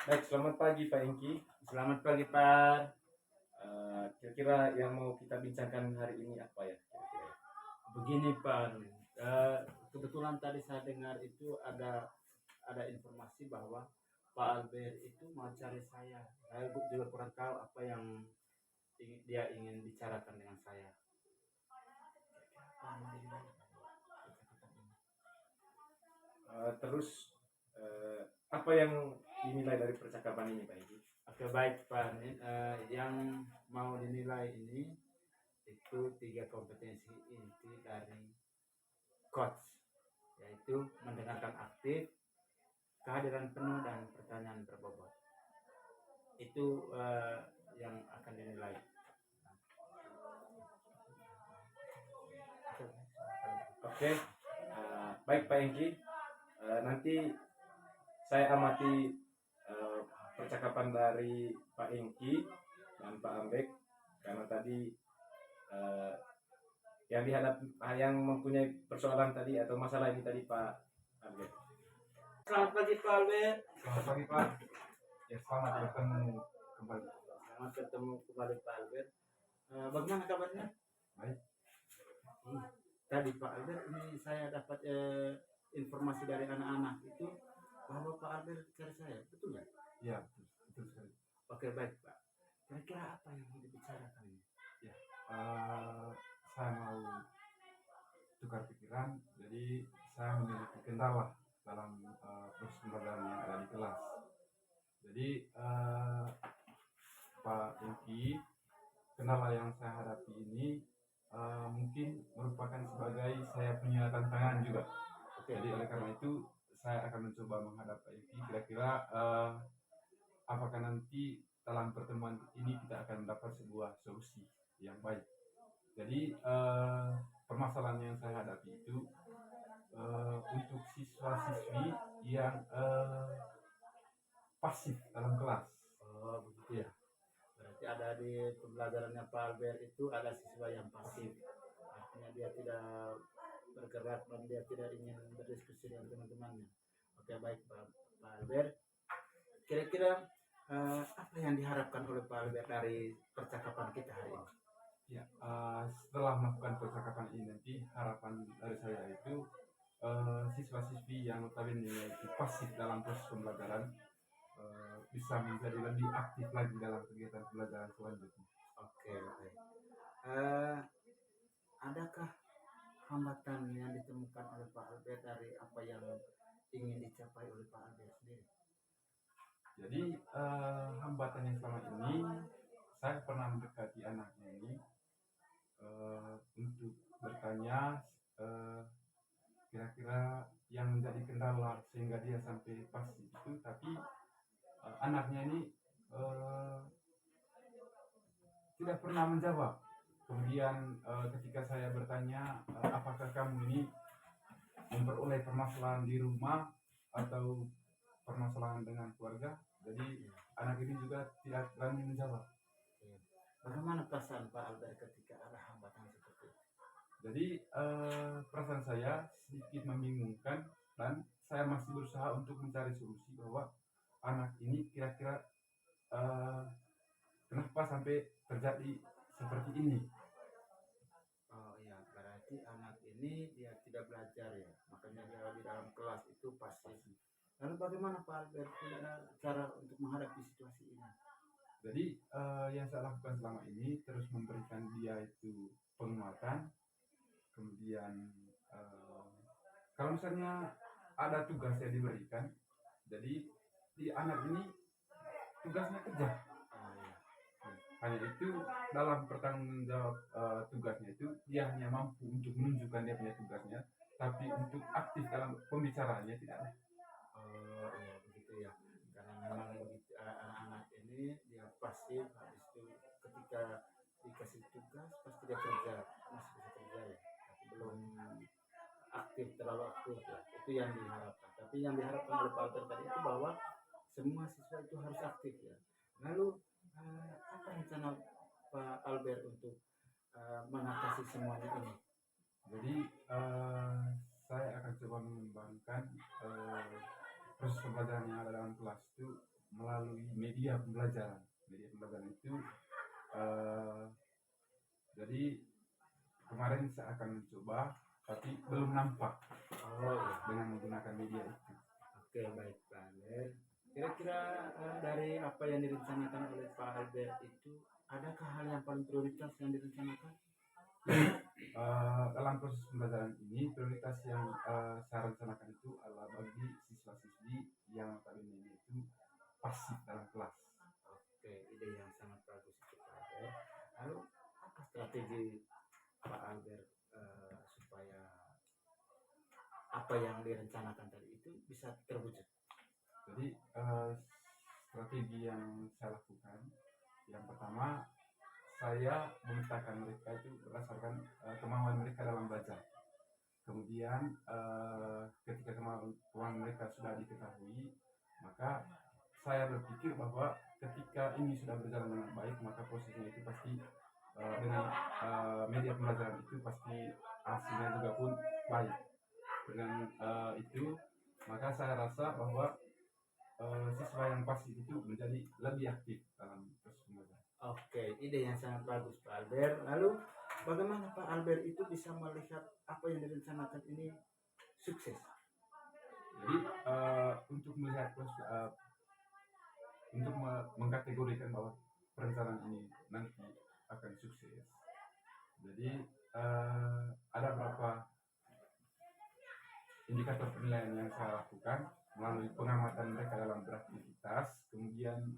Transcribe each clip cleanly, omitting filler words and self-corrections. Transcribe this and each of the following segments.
Baik, selamat pagi Pak Engki. Selamat pagi, Pak. Kira-kira yang mau kita bincangkan hari ini apa ya? Kira-kira. Begini, Pak. Kebetulan tadi saya dengar itu ada informasi bahwa Pak Albert itu mau cari saya. Saya juga kurang tahu apa yang dia ingin bicarakan dengan saya. Terus apa yang dinilai dari percakapan ini Pak Engki? Oke, baik, Pak. Yang mau dinilai ini itu 3 kompetensi inti dari coach, yaitu mendengarkan aktif, kehadiran penuh, dan pertanyaan berbobot. Itu yang akan dinilai. Oke, baik Pak Engki. Nanti saya amati percakapan dari Pak Engki dan Pak Ambek karena tadi yang mempunyai persoalan tadi atau masalah ini tadi Pak Ambek. Selamat pagi, Pak Albert. Selamat pagi Pak. Ya, selamat bertemu kembali. Selamat ketemu kembali, Pak Albert. Bagaimana kabarnya? Baik. Tadi Pak Albert, ini saya dapat informasi dari anak-anak itu bahwa Pak Albert cari saya, betul nggak? Ya, betul sekali. Oke, baik, Pak. Kira-kira apa yang mau dibicarakan ini? Ya, saya mau tukar pikiran. Jadi saya memiliki kendala dalam proses pembelajaran yang ada di kelas. Jadi Pak Engki, kendala yang saya hadapi ini mungkin merupakan sebagai saya punya tantangan juga. Jadi oleh karena itu saya akan mencoba menghadap Pak Engki. Kira-kira apakah nanti dalam pertemuan ini kita akan mendapat sebuah solusi yang baik. Jadi permasalahan yang saya hadapi itu untuk siswa-siswi yang pasif dalam kelas. Oh, begitu ya. Berarti ada di pembelajarannya Pak Albert itu ada siswa yang pasif. Artinya dia tidak bergerak dan dia tidak ingin berdiskusi dengan teman-temannya. Oke, baik, Pak Albert. Kira-kira apa yang diharapkan oleh Pak Albert dari percakapan kita hari ini? Ya, setelah melakukan percakapan ini nanti harapan dari saya itu siswa-siswi yang notabene itu pasif dalam proses pembelajaran bisa menjadi lebih aktif lagi dalam kegiatan pembelajaran selanjutnya. Oke, baik. Adakah hambatan yang ditemukan oleh Pak Albert dari apa yang ingin dicapai oleh Pak Albert sendiri? Jadi hambatan yang selama ini saya pernah mendekati anaknya ini untuk bertanya kira-kira yang menjadi kendala sehingga dia sampai pasif itu, tapi anaknya ini tidak pernah menjawab. Kemudian ketika saya bertanya apakah kamu ini memperoleh permasalahan di rumah atau permasalahan dengan keluarga, jadi anak ini juga tidak berani menjawab. Bagaimana perasaan Pak Albert ketika ada hambatan seperti itu? Jadi perasaan saya sedikit membingungkan dan saya masih berusaha untuk mencari solusi bahwa anak ini kira-kira kenapa sampai terjadi seperti ini. Oh iya, berarti anak ini dia tidak belajar ya, makanya dia di dalam kelas itu pasif. Lalu bagaimana Pak Albert cara untuk menghadapi situasi ini? Jadi yang saya lakukan selama ini terus memberikan dia itu penguatan. Kemudian kalau misalnya ada tugas yang diberikan, jadi di anak ini tugasnya kerja. Hanya itu dalam pertanggung jawab tugasnya itu dia hanya mampu untuk menunjukkan dia punya tugasnya, tapi untuk aktif dalam pembicaraannya tidak ada. Oh iya, begitu ya. Karena memang begitu, anak-anak ini dia pasif, habis itu ketika dikasih tugas pasti dia kerja, masih bisa kerja ya, tapi belum aktif, terlalu aktif ya. Itu yang diharapkan. Tapi yang diharapkan oleh Pak Albert tadi itu bahwa semua siswa itu harus aktif ya. Lalu apa rencana Pak Albert untuk mengatasi semuanya ini? Jadi saya akan coba mengembangkan proses pembelajaran yang ada dalam kelas itu melalui media pembelajaran. Media pembelajaran itu jadi kemarin saya akan mencoba, tapi belum nampak Oh iya. dengan menggunakan media itu. Oke, baik Pak Albert. Kira-kira dari apa yang direncanakan oleh Pak Albert itu, adakah hal yang paling prioritas yang direncanakan? Dalam proses pembelajaran ini, prioritas yang saya rencanakan itu adalah bagi siswa-siswi yang notabene itu pasif dalam kelas. Oke, ide yang sangat bagus itu Pak Albert. Lalu apa strategi Pak Albert supaya apa yang direncanakan tadi itu bisa terwujud? Jadi strategi yang saya lakukan, yang pertama saya memintakan mereka itu berdasarkan kemauan mereka dalam belajar. Kemudian ketika kemauan mereka sudah diketahui, maka saya berpikir bahwa ketika ini sudah berjalan dengan baik, maka prosesnya itu pasti dengan media pembelajaran itu pasti hasilnya juga pun baik. Dengan itu maka saya rasa bahwa siswa yang pasif itu menjadi lebih aktif dalam proses pembelajaran. Oke, ide yang sangat bagus Pak Albert. Lalu bagaimana Pak Albert itu bisa melihat apa yang direncanakan ini sukses? Jadi untuk melihat untuk mengkategorikan bahwa perencanaan ini nanti akan sukses. Jadi ada beberapa indikator penilaian yang saya lakukan melalui pengamatan mereka dalam beraktivitas, kemudian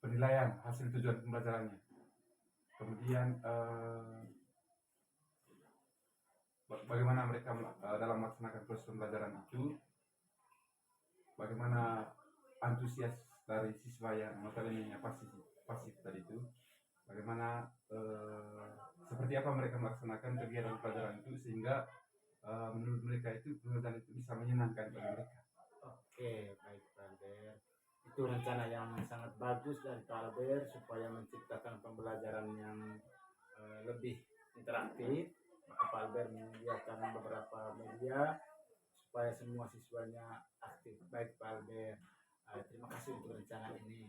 penilaian hasil tujuan pembelajarannya, kemudian bagaimana mereka dalam melaksanakan proses pembelajaran itu, bagaimana antusias dari siswa yang notabene pasif tadi itu, bagaimana seperti apa mereka melaksanakan kegiatan pelajaran itu sehingga menurut mereka itu pembelajaran itu bisa menyenangkan bagi mereka. Oke, baik Pak Albert. Itu rencana yang sangat bagus dari Pak Albert supaya menciptakan pembelajaran yang lebih interaktif. Maka Pak Albert menyediakan beberapa media supaya semua siswanya aktif. Baik Pak Albert, terima kasih untuk rencana ini.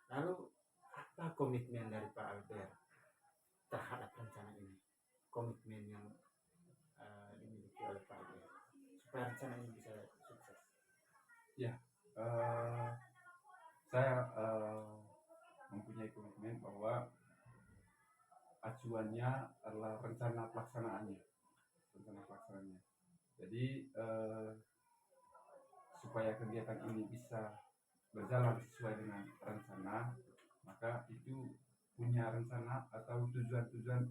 Lalu apa komitmen dari Pak Albert terhadap rencana ini? Komitmen yang dimiliki oleh Pak Albert supaya rencana ini bisa sukses. Ya, saya mempunyai komitmen bahwa acuannya adalah rencana pelaksanaannya. Jadi supaya kegiatan ini bisa berjalan sesuai dengan rencana, maka itu punya rencana atau tujuan-tujuan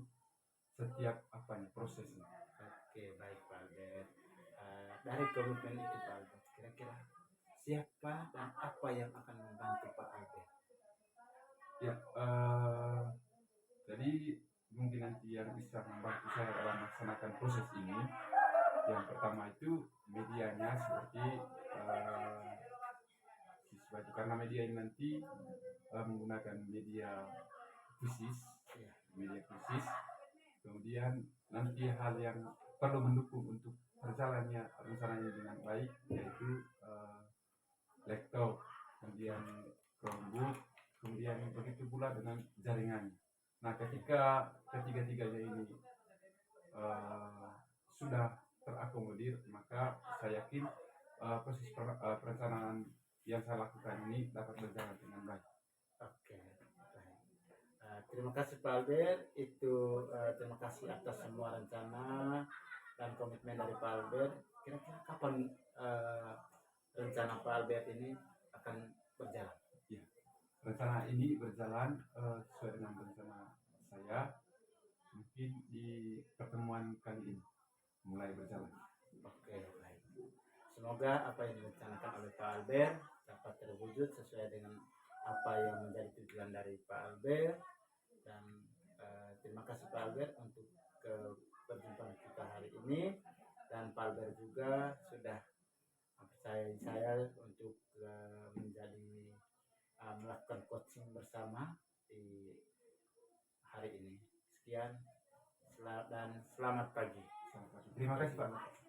setiap prosesnya. Oke, baik Pak Albert. Dari komitmen itu Pak Albert, kira-kira siapa dan apa yang akan membantu Pak Albert? Ya, jadi mungkin nanti yang bisa membantu saya dalam melaksanakan proses ini, yang pertama itu medianya seperti siswa itu, karena media ini nanti menggunakan media khusus, kemudian nanti hal yang perlu mendukung untuk berjalannya rencana ini dengan baik yaitu laptop, kemudian Chromebook, kemudian begitu pula dengan jaringan. Nah, ketika ketiga-tiganya ini sudah terakomodir, maka saya yakin proses perencanaan yang saya lakukan ini dapat berjalan dengan baik. Oke, baik. Terima kasih Pak Albert. Itu terima kasih atas semua rencana dan komitmen dari Pak Albert. Kira-kira kapan rencana Pak Albert ini akan berjalan? Ya, rencana ini berjalan sesuai dengan rencana saya, mungkin di pertemuan kali ini mulai berjalan. Oke, baik. Semoga apa yang direncanakan oleh Pak Albert dapat terwujud sesuai dengan apa yang menjadi tujuan dari Pak Albert. Dan terima kasih Pak Albert untuk perjumpaan kita hari ini. Dan Pak Albert juga sudah mempercayai saya untuk menjadi melakukan coaching bersama di hari ini. Sekian dan selamat pagi. Terima kasih Pak.